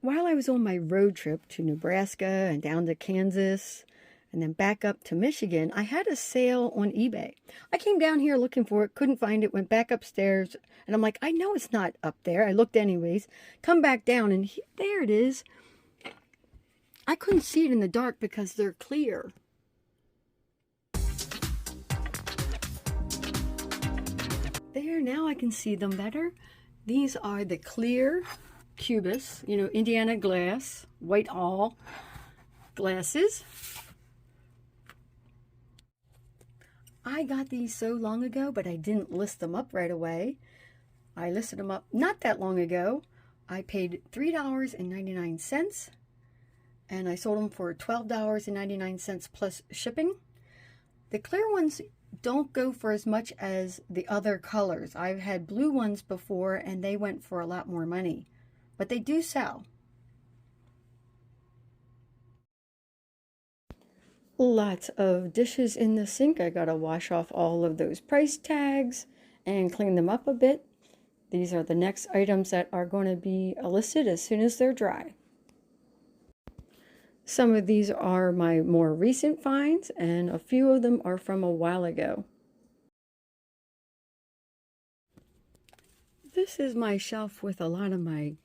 While I was on my road trip to Nebraska and down to Kansas and then back up to Michigan, I had a sale on eBay. I came down here looking for it, couldn't find it, went back upstairs, and I'm like, I know it's not up there. I looked anyways, come back down, and there it is. I couldn't see it in the dark because they're clear. There, now I can see them better. These are the clear Cubis, you know, Indiana glass, white all glasses. I got these so long ago, but I didn't list them up right away. I listed them up not that long ago. I paid $3.99 and I sold them for $12.99 plus shipping. The clear ones don't go for as much as the other colors. I've had blue ones before and they went for a lot more money, but they do sell. Lots of dishes in the sink. I gotta wash off all of those price tags and clean them up a bit. These are the next items that are going to be listed as soon as they're dry. Some of these are my more recent finds, and a few of them are from a while ago. This is my shelf with a lot of my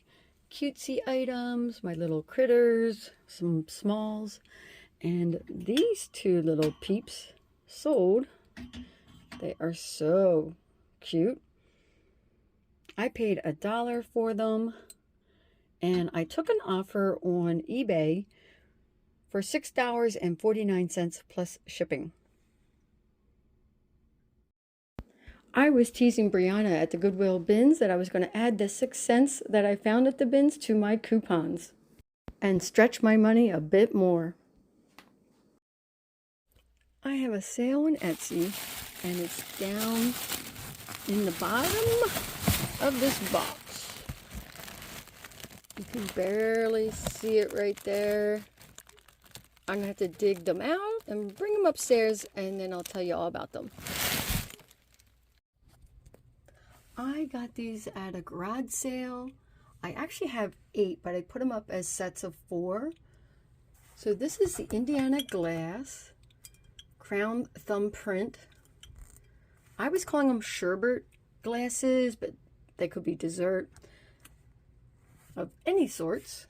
cutesy items, my little critters, some smalls, and these two little peeps sold. They are so cute. I paid $1 for them, and I took an offer on eBay for $6.49 plus shipping. I was teasing Brianna at the Goodwill bins that I was going to add the 6 cents that I found at the bins to my coupons and stretch my money a bit more. I have a sale on Etsy, and it's down in the bottom of this box. You can barely see it right there. I'm gonna have to dig them out and bring them upstairs, and then I'll tell you all about them. I got these at a garage sale. I actually have 8, but I put them up as sets of 4. So this is the Indiana glass crown thumbprint. I was calling them sherbet glasses, but they could be dessert of any sorts.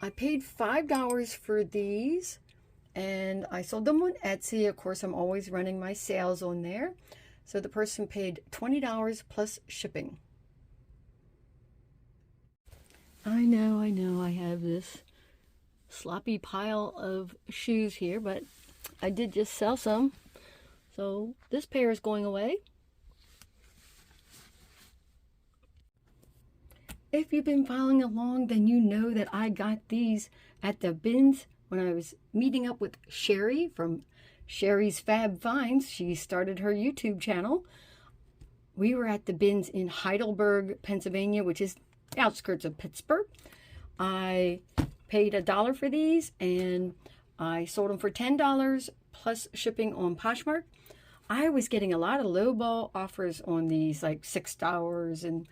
I paid $5 for these, and I sold them on Etsy. Of course, I'm always running my sales on there. So the person paid $20 plus shipping. I know, I have this sloppy pile of shoes here, but I did just sell some. So this pair is going away. If you've been following along, then you know that I got these at the bins when I was meeting up with Sherry from Sherry's Fab Finds. She started her YouTube channel. We were at the bins in Heidelberg, Pennsylvania, which is the outskirts of Pittsburgh. I paid $1 for these, and I sold them for $10 plus shipping on Poshmark. I was getting a lot of lowball offers on these, like $6, and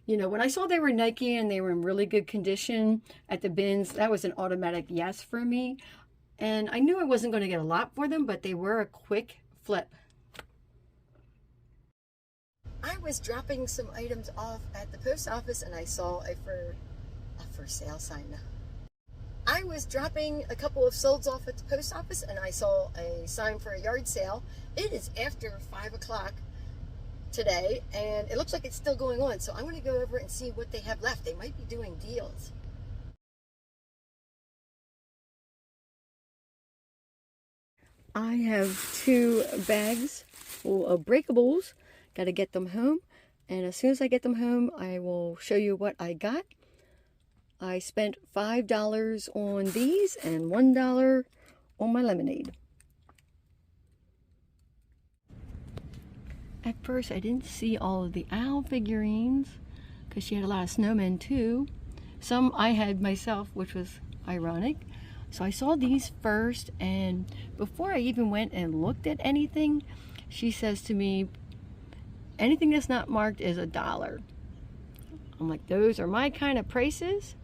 you know, when I saw they were Nike and they were in really good condition at the bins, that was an automatic yes for me. And I knew I wasn't going to get a lot for them, but they were a quick flip. I was dropping some items off at the post office, and I saw a for sale sign. I was dropping a couple of solds off at the post office, and I saw a sign for a yard sale. It is after 5 o'clock today, and it looks like it's still going on, so I'm going to go over and see what they have left. They might be doing deals. I have 2 bags full of breakables. Got to get them home, and as soon as I get them home, I will show you what I got. I spent $5 on these and $1 on my lemonade. At first, I didn't see all of the owl figurines because she had a lot of snowmen too. Some I had myself, which was ironic. So I saw these first, and before I even went and looked at anything, she says to me, anything that's not marked is $1. I'm like, those are my kind of prices.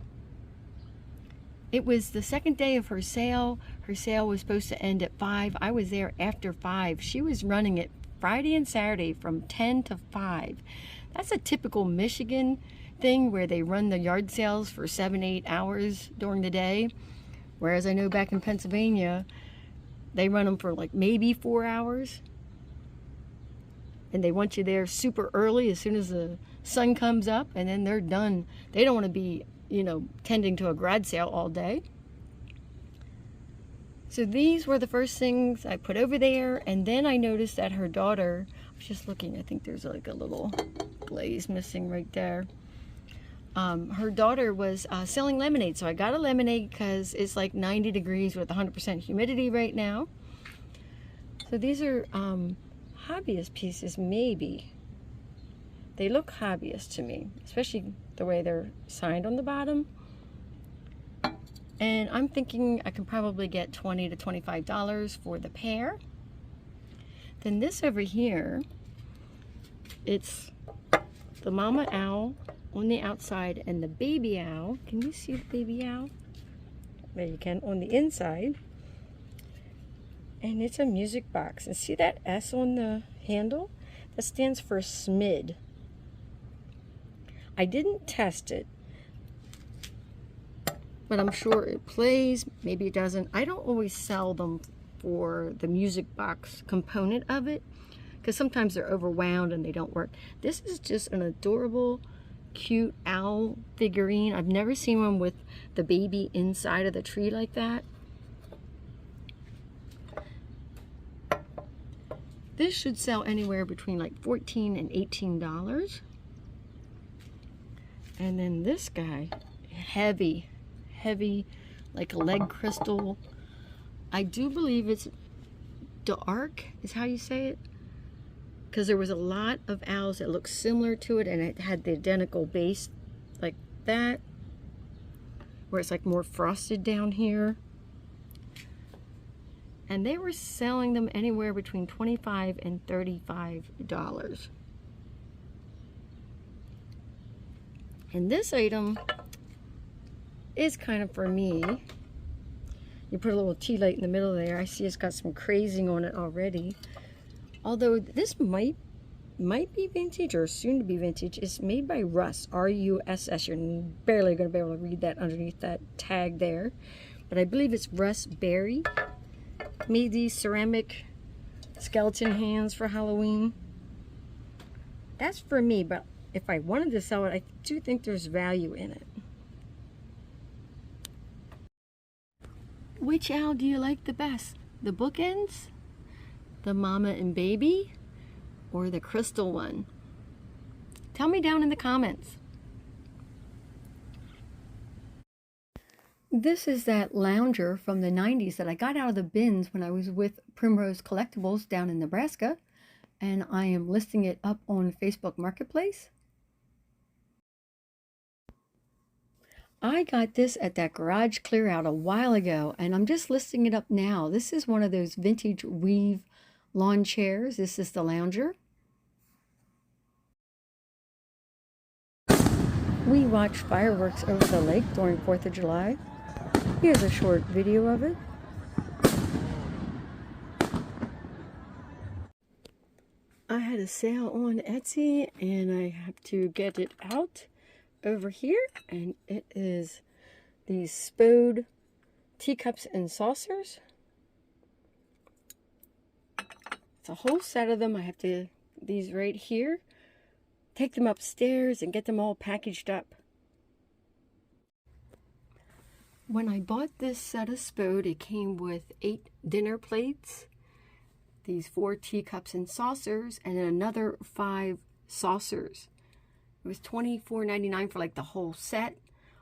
It was the second day of her sale. Her sale was supposed to end at 5. I was there after 5. She was running it Friday and Saturday from 10 to 5. That's a typical Michigan thing where they run the yard sales for 7-8 hours during the day. Whereas I know back in Pennsylvania, they run them for like maybe 4 hours. And they want you there super early as soon as the sun comes up, and then they're done. They don't want to be, you know, tending to a garage sale all day. So these were the first things I put over there, and then I noticed that her daughter, I was just looking, I think there's like a little glaze missing right there. Her daughter was selling lemonade, so I got a lemonade because it's like 90 degrees with 100% humidity right now. So these are hobbyist pieces, maybe. They look hobbyist to me, especially the way they're signed on the bottom. And I'm thinking I can probably get $20 to $25 for the pair. Then this over here, it's the mama owl on the outside and the baby owl. Can you see the baby owl? There you can, on the inside. And it's a music box. And see that S on the handle? That stands for SMID. I didn't test it, but I'm sure it plays. Maybe it doesn't. I don't always sell them for the music box component of it, because sometimes they're overwound and they don't work. This is just an adorable, cute owl figurine. I've never seen one with the baby inside of the tree like that. This should sell anywhere between like $14 and $18. And then this guy, heavy, like a leg crystal. I do believe it's dark, is how you say it. Because there was a lot of owls that looked similar to it, and it had the identical base like that, where it's like more frosted down here. And they were selling them anywhere between $25 and $35. And this item is kind of for me. You put a little tea light in the middle there. I see it's got some crazing on it already. Although this might be vintage or soon to be vintage. It's made by Russ, R-U-S-S. You're barely going to be able to read that underneath that tag there. But I believe it's Russ Berry. Made these ceramic skeleton hands for Halloween. That's for me, but if I wanted to sell it, I do think there's value in it. Which owl do you like the best? The bookends? The mama and baby? Or the crystal one? Tell me down in the comments. This is that lounger from the 90s that I got out of the bins when I was with Primrose Collectibles down in Nebraska. And I am listing it up on Facebook Marketplace. I got this at that garage clear out a while ago, and I'm just listing it up now. This is one of those vintage weave lawn chairs. This is the lounger. We watched fireworks over the lake during 4th of July. Here's a short video of it. I had a sale on Etsy, and I have to get it out over here, and it is these Spode teacups and saucers. It's a whole set of them. I have to, these right here, take them upstairs and get them all packaged up. When I bought this set of Spode, it came with 8 dinner plates, these 4 teacups and saucers, and then another 5 saucers. It was $24.99 for like the whole set.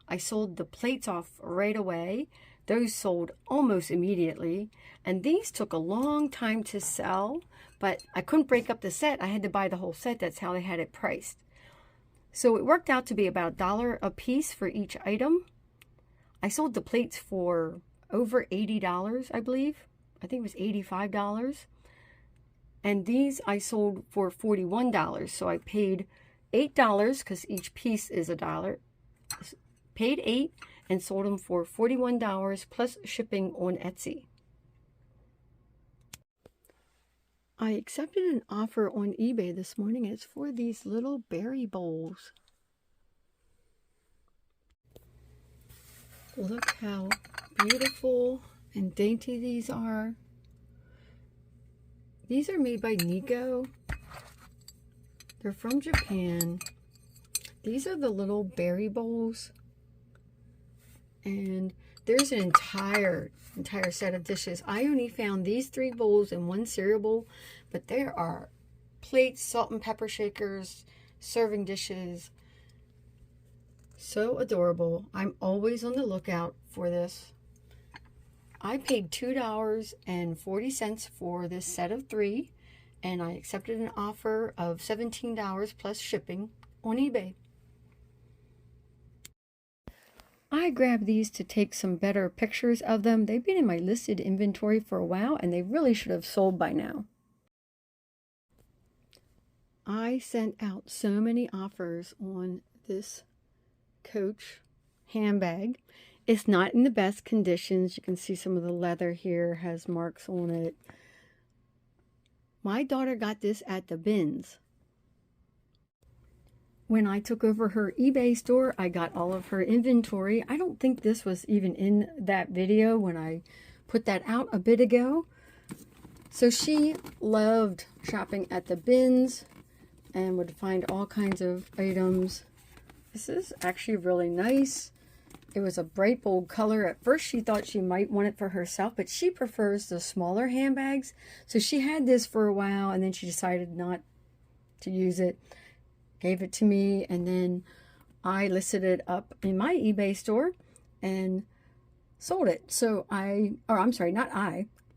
I sold the plates off right away. Those sold almost immediately. And these took a long time to sell, but I couldn't break up the set. I had to buy the whole set. That's how they had it priced. So it worked out to be about $1 a piece for each item. I sold the plates for over $80, I believe. I think it was $85. And these I sold for $41. So I paid $8 because each piece is $1. Paid $8 and sold them for $41 plus shipping on Etsy. I accepted an offer on eBay this morning. It's for these little berry bowls. Look how beautiful and dainty these are. These are made by Nico. They're from Japan. These are the little berry bowls. And there's an entire set of dishes. I only found these 3 bowls and 1 cereal bowl, but there are plates, salt and pepper shakers, serving dishes. So adorable. I'm always on the lookout for this. I paid $2.40 for this set of 3, and I accepted an offer of $17 plus shipping on eBay. I grabbed these to take some better pictures of them. They've been in my listed inventory for a while, and they really should have sold by now. I sent out so many offers on this Coach handbag. It's not in the best conditions. You can see some of the leather here has marks on it. My daughter got this at the bins. When I took over her eBay store, I got all of her inventory. I don't think this was even in that video when I put that out a bit ago. So she loved shopping at the bins and would find all kinds of items. This is actually really nice. It was a bright bold color. At first she thought she might want it for herself, but she prefers the smaller handbags. So she had this for a while and then she decided not to use it. Gave it to me, and then I listed it up in my eBay store and sold it. So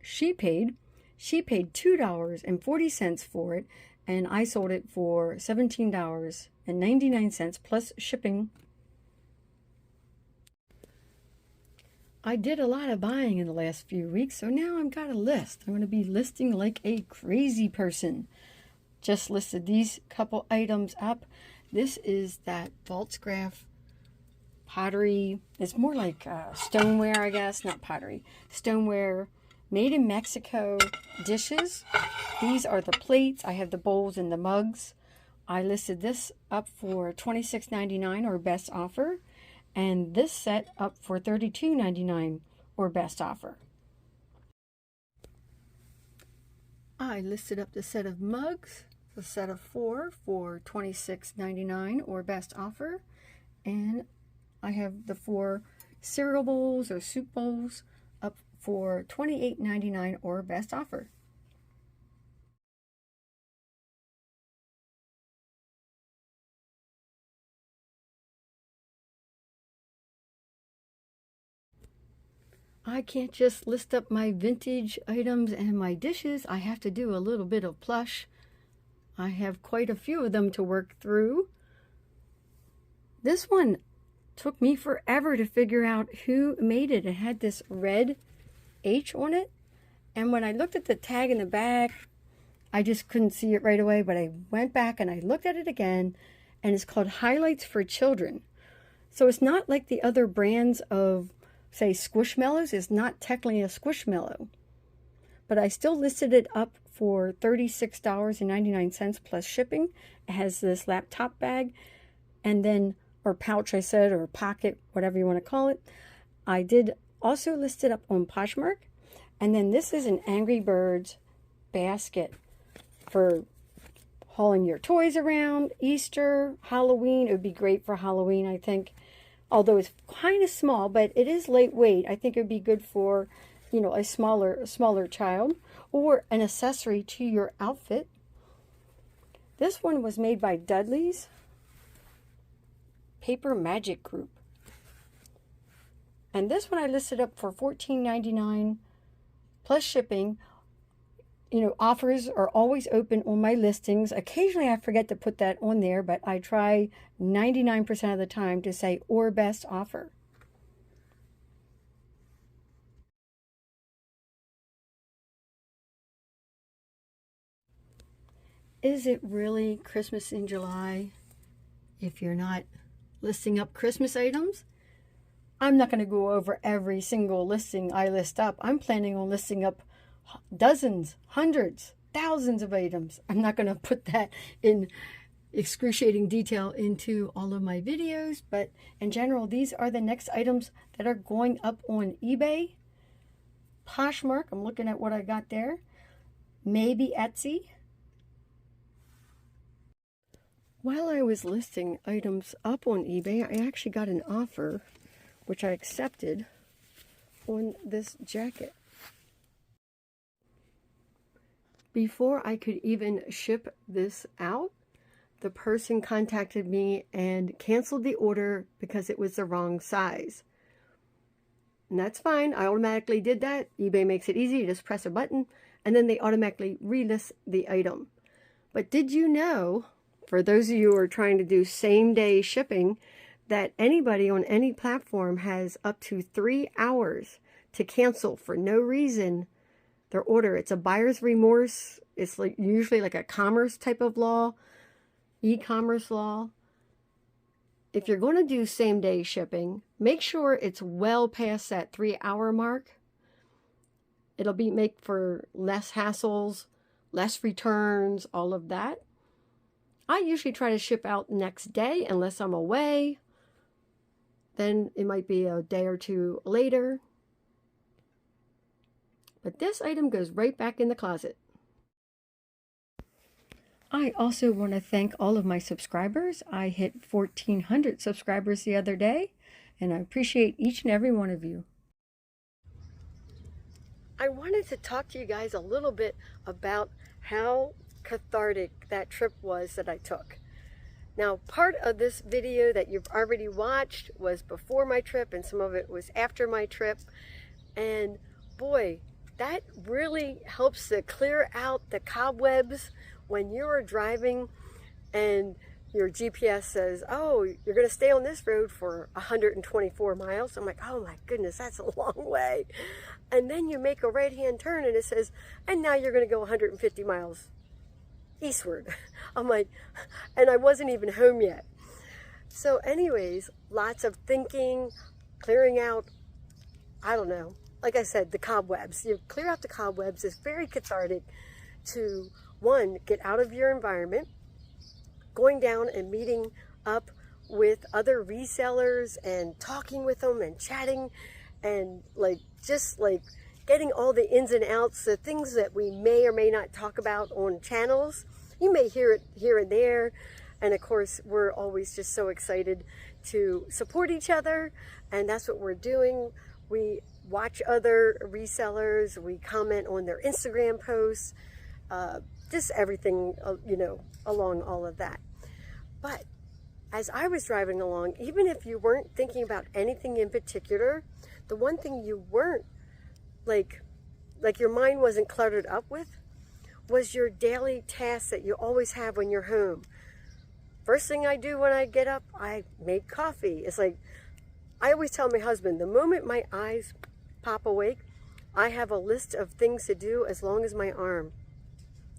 she paid $2.40 for it, and I sold it for $17.99 plus shipping. I did a lot of buying in the last few weeks, so now I've got a list. I'm going to be listing like a crazy person. Just listed these couple items up. This is that Valtzgraf pottery. It's more like stoneware, I guess, not pottery. Stoneware, made in Mexico dishes. These are the plates. I have the bowls and the mugs. I listed this up for $26.99 or best offer, and this set up for $32.99 or best offer. I listed up the set of mugs, the set of 4 for $26.99 or best offer, and I have the 4 cereal bowls or soup bowls up for $28.99 or best offer. I can't just list up my vintage items and my dishes. I have to do a little bit of plush. I have quite a few of them to work through. This one took me forever to figure out who made it. It had this red H on it. And when I looked at the tag in the back, I just couldn't see it right away. But I went back and I looked at it again, and it's called Highlights for Children. So it's not like the other brands of, say, Squishmallows. Is not technically a Squishmallow, but I still listed it up for $36.99 plus shipping. It has this laptop bag, and then, or pouch I said, or pocket, whatever you want to call it. I did also list it up on Poshmark, and then this is an Angry Birds basket for hauling your toys around. Easter, Halloween, it would be great for Halloween, I think. Although it's kind of small, but it is lightweight. I think it would be good for, you know, a smaller child, or an accessory to your outfit. This one was made by Dudley's Paper Magic Group. And this one I listed up for $14.99 plus shipping. You know, offers are always open on my listings. Occasionally I forget to put that on there, but I try 99% of the time to say or best offer. Is it really Christmas in July if you're not listing up Christmas items? I'm not going to go over every single listing I list up. I'm planning on listing up dozens, hundreds, thousands of items. I'm not going to put that in excruciating detail into all of my videos, but in general, these are the next items that are going up on eBay, Poshmark. I'm looking at what I got there. Maybe Etsy. While I was listing items up on eBay, I actually got an offer, which I accepted, on this jacket. Before I could even ship this out, the person contacted me and canceled the order because it was the wrong size. And that's fine. I automatically did that. eBay makes it easy. You just press a button and then they automatically relist the item. But did you know, for those of you who are trying to do same-day shipping, that anybody on any platform has up to 3 hours to cancel for no reason their order? It's a buyer's remorse. It's like usually like a commerce type of law, e-commerce law. If you're going to do same-day shipping, make sure it's well past that 3-hour mark. It'll make for less hassles, less returns, all of that. I usually try to ship out next day unless I'm away. Then it might be a day or two later. But this item goes right back in the closet. I also want to thank all of my subscribers. I hit 1,400 subscribers the other day, and I appreciate each and every one of you. I wanted to talk to you guys a little bit about how cathartic that trip was that I took. Now, part of this video that you've already watched was before my trip, and some of it was after my trip. And boy, that really helps to clear out the cobwebs when you're driving and your GPS says, oh, you're going to stay on this road for 124 miles. I'm like, oh my goodness, that's a long way. And then you make a right-hand turn and it says, and now you're going to go 150 miles eastward. I'm like, and I wasn't even home yet. So anyways, lots of thinking, clearing out, I don't know, like I said, the cobwebs. You clear out the cobwebs. It's very cathartic to, one, get out of your environment, going down and meeting up with other resellers and talking with them and chatting and just getting all the ins and outs, the things that we may or may not talk about on channels. You may hear it here and there. And of course, we're always just so excited to support each other. And that's what we're doing. We watch other resellers. We comment on their Instagram posts. Just everything, along all of that. But as I was driving along, even if you weren't thinking about anything in particular, the one thing you weren't, like your mind wasn't cluttered up with, was your daily tasks that you always have when you're home. First thing I do when I get up, I make coffee. It's like, I always tell my husband, the moment my eyes pop awake, I have a list of things to do as long as my arm.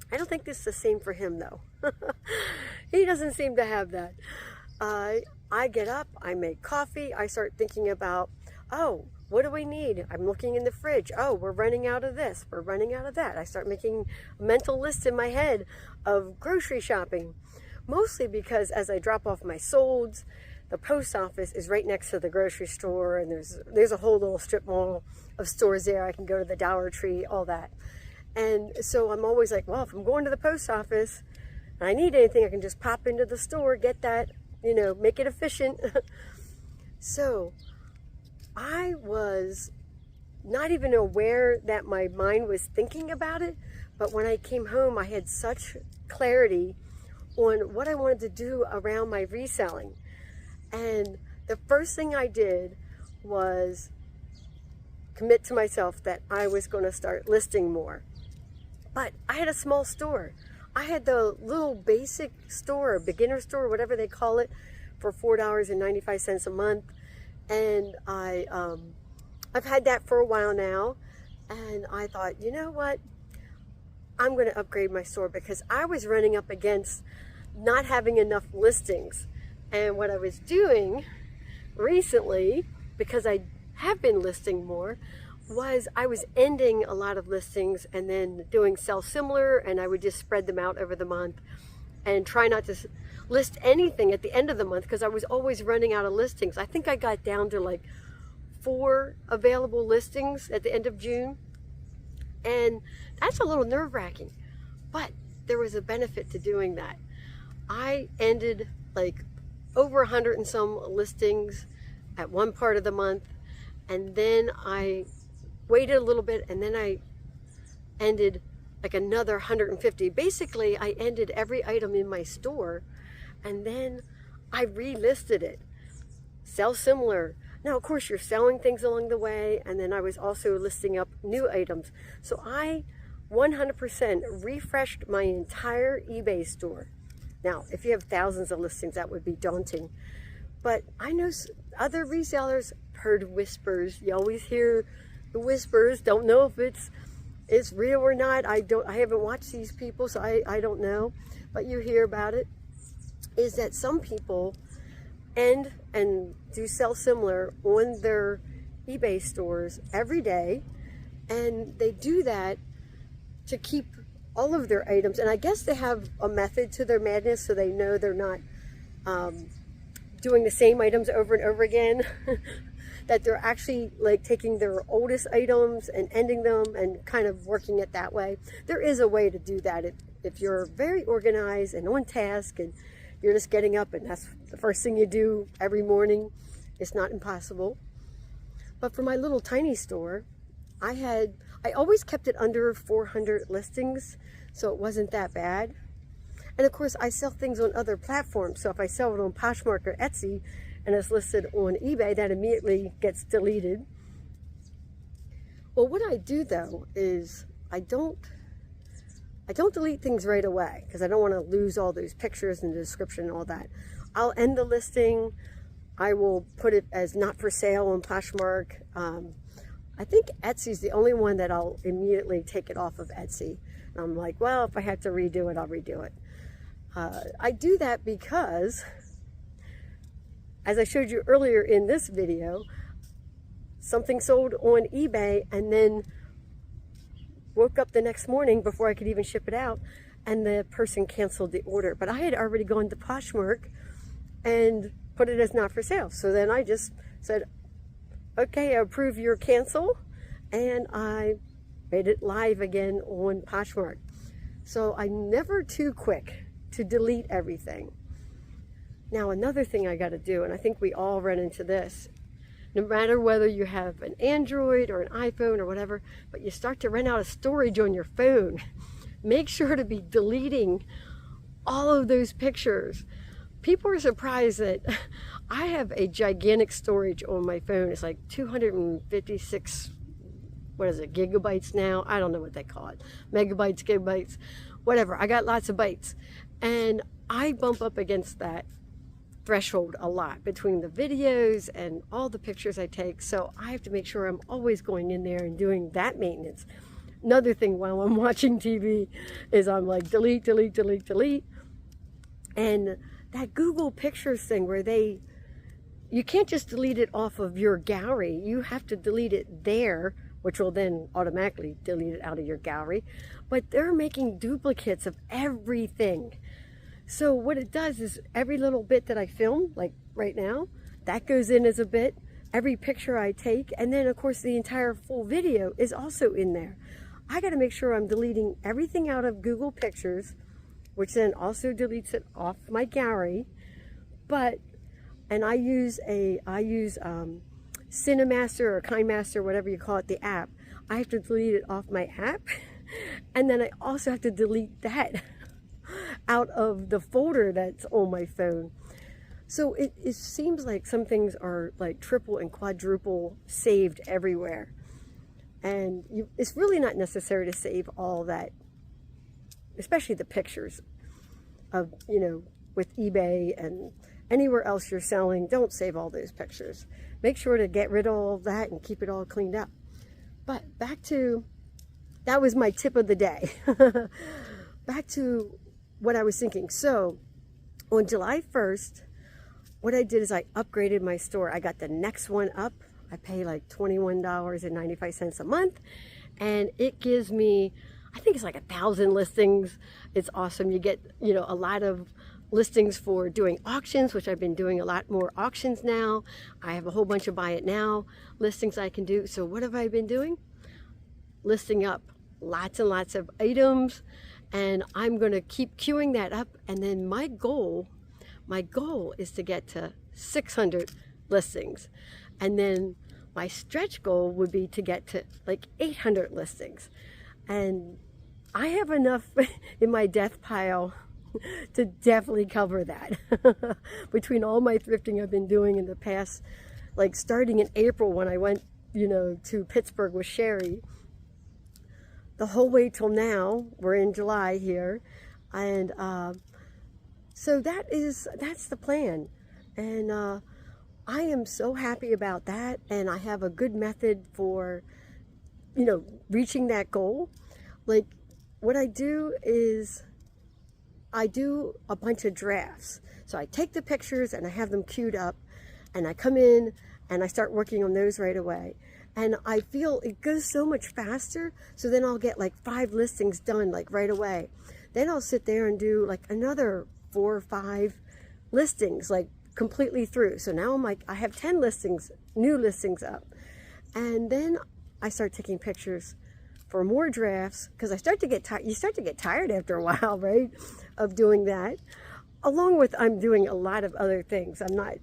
I don't think this is the same for him though. He doesn't seem to have that. I get up, I make coffee, I start thinking about, oh, what do we need? I'm looking in the fridge. Oh, we're running out of this. We're running out of that. I start making a mental list in my head of grocery shopping. Mostly because as I drop off my solds, the post office is right next to the grocery store, and there's a whole little strip mall of stores there. I can go to the Dollar Tree, all that. And so I'm always like, well, if I'm going to the post office and I need anything, I can just pop into the store, get that, make it efficient. So I was not even aware that my mind was thinking about it, but when I came home, I had such clarity on what I wanted to do around my reselling. And the first thing I did was commit to myself that I was going to start listing more. But I had a small store. I had the little basic store, beginner store, whatever they call it, for $4.95 a month. And I've had that for a while now. And I thought, you know what? I'm going to upgrade my store because I was running up against not having enough listings. And what I was doing recently because I have been listing more, was I was ending a lot of listings and then doing sell similar, and I would just spread them out over the month and try not to list anything at the end of the month because I was always running out of listings. I think I got down to like 4 available listings at the end of June, and that's a little nerve-wracking, but there was a benefit to doing that. I ended like over 100 and some listings at one part of the month, and then I waited a little bit, and then I ended like another 150. Basically, I ended every item in my store, and then I relisted it. Sell similar. Now, of course, you're selling things along the way, and then I was also listing up new items. So I 100% refreshed my entire eBay store. Now, if you have thousands of listings, that would be daunting. But I know other resellers heard whispers. You always hear the whispers. Don't know if it's real or not. I haven't watched these people, so I don't know. But you hear about it. Is that some people end and do sell similar on their eBay stores every day, and they do that to keep all of their items. And I guess they have a method to their madness, so they know they're not doing the same items over and over again. That they're actually like taking their oldest items and ending them and kind of working it that way. There is a way to do that if you're very organized and on task, and you're just getting up and that's the first thing you do every morning. It's not impossible. But for my little tiny store, I always kept it under 400 listings, so it wasn't that bad. And of course, I sell things on other platforms. So if I sell it on Poshmark or Etsy and it's listed on eBay, that immediately gets deleted. Well, what I do though is I don't delete things right away because I don't want to lose all those pictures and the description and all that. I'll end the listing. I will put it as not for sale on Poshmark. I think Etsy's the only one that I'll immediately take it off of Etsy. And I'm like, well, if I had to redo it, I'll redo it. I do that because, as I showed you earlier in this video, something sold on eBay and then woke up the next morning before I could even ship it out, and the person canceled the order. But I had already gone to Poshmark and put it as not for sale. So then I just said, okay, I approve your cancel, and I made it live again on Poshmark. So I'm never too quick to delete everything. Now, another thing I got to do, and I think we all run into this, no matter whether you have an Android or an iPhone or whatever, but you start to run out of storage on your phone, make sure to be deleting all of those pictures. People are surprised that I have a gigantic storage on my phone. It's like 256, what is it, gigabytes now? I don't know what they call it. Megabytes, gigabytes, whatever. I got lots of bytes. And I bump up against that threshold a lot between the videos and all the pictures I take. So I have to make sure I'm always going in there and doing that maintenance. Another thing while I'm watching TV is I'm like, delete, delete, delete, delete. And that Google Pictures thing where you can't just delete it off of your gallery. You have to delete it there, which will then automatically delete it out of your gallery. But they're making duplicates of everything. So what it does is every little bit that I film, like right now, that goes in as a bit. Every picture I take, and then of course the entire full video is also in there. I got to make sure I'm deleting everything out of Google Pictures, which then also deletes it off my gallery. And I use Cinemaster or KindMaster, whatever you call it, the app. I have to delete it off my app, and then I also have to delete that out of the folder that's on my phone. So it seems like some things are like triple and quadruple saved everywhere. And it's really not necessary to save all that, especially the pictures of, with eBay and anywhere else you're selling. Don't save all those pictures. Make sure to get rid of all of that and keep it all cleaned up. But back to, that was my tip of the day. Back to what I was thinking. So on July 1st, what I did is I upgraded my store. I got the next one up. I pay like $21.95 a month, and it gives me, I think it's like 1,000 listings. It's awesome. You get, you know, a lot of listings for doing auctions, which I've been doing a lot more auctions now. I have a whole bunch of buy it now listings I can do. So what have I been doing? Listing up lots and lots of items, and I'm going to keep queuing that up. And then my goal is to get to 600 listings. And then my stretch goal would be to get to like 800 listings. And I have enough in my death pile to definitely cover that. Between all my thrifting I've been doing in the past, like starting in April when I went, you know, to Pittsburgh with Sherry, the whole way till now, we're in July here. And so that's the plan. And I am so happy about that, and I have a good method for, you know, reaching that goal. Like, what I do is I do a bunch of drafts. So I take the pictures and I have them queued up, and I come in and I start working on those right away. And I feel it goes so much faster, so then I'll get like 5 listings done like right away. Then I'll sit there and do like another 4 or 5 listings, like completely through. So now I'm like, I have 10 listings, new listings up. And then I start taking pictures for more drafts, because I start to get tired. You start to get tired after a while, right, of doing that. Along with, I'm doing a lot of other things. I'm not,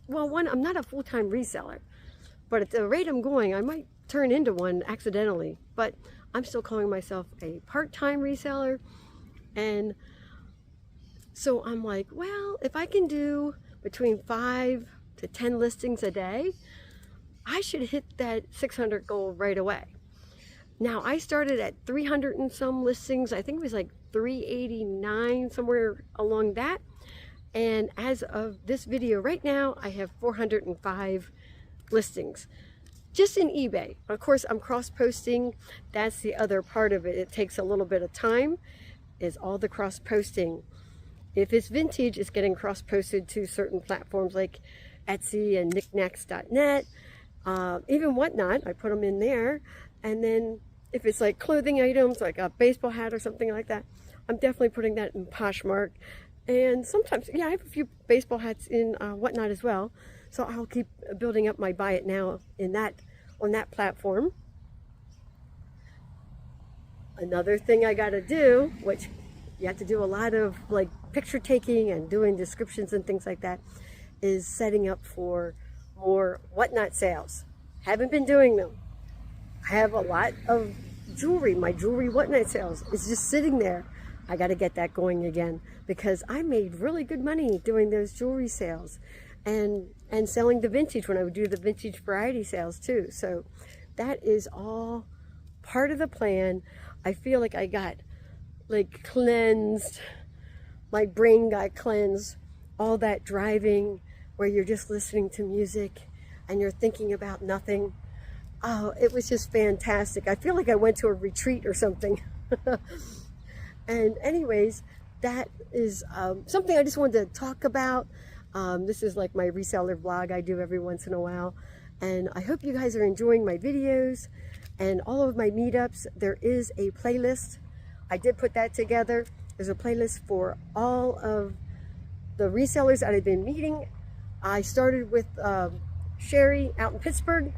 well, I'm not a full-time reseller, but at the rate I'm going, I might turn into one accidentally. But I'm still calling myself a part-time reseller. And so I'm like, well, if I can do between 5 to 10 listings a day, I should hit that 600 goal right away. Now, I started at 300 and some listings. I think it was like 389, somewhere along that. And as of this video right now, I have 405 listings just in eBay. Of course, I'm cross-posting. That's the other part of it. It takes a little bit of time, is all the cross-posting. If it's vintage, it's getting cross-posted to certain platforms like Etsy and knickknacks.net, even Whatnot. I put them in there. And then if it's like clothing items, like a baseball hat or something like that, I'm definitely putting that in Poshmark. And sometimes, yeah, I have a few baseball hats in Whatnot as well. So I'll keep building up my buy it now in that, on that platform. Another thing I got to do, which you have to do a lot of like picture taking and doing descriptions and things like that, is setting up for more Whatnot sales. Haven't been doing them. I have a lot of jewelry. My jewelry Whatnot sales is just sitting there. I got to get that going again, because I made really good money doing those jewelry sales and selling the vintage when I would do the vintage variety sales too. So that is all part of the plan. I feel like I got like cleansed, my brain got cleansed, all that driving where you're just listening to music and you're thinking about nothing. Oh, it was just fantastic. I feel like I went to a retreat or something. And anyways, that is something I just wanted to talk about. This is like my reseller vlog I do every once in a while. And I hope you guys are enjoying my videos and all of my meetups. There is a playlist. I did put that together. There's a playlist for all of the resellers that I've been meeting. I started with Sherry out in Pittsburgh,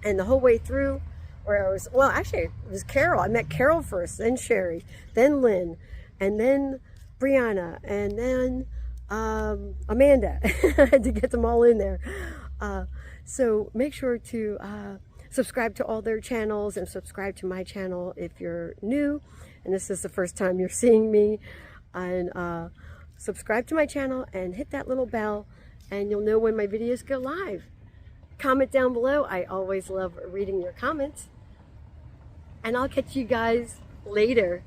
and the whole way through, where I was, well, actually, it was Carol. I met Carol first, then Sherry, then Lynn, and then Brianna, and then Amanda. I had to get them all in there. So make sure to subscribe to all their channels and subscribe to my channel if you're new and this is the first time you're seeing me. And subscribe to my channel and hit that little bell, and you'll know when my videos go live. Comment down below. I always love reading your comments. And I'll catch you guys later.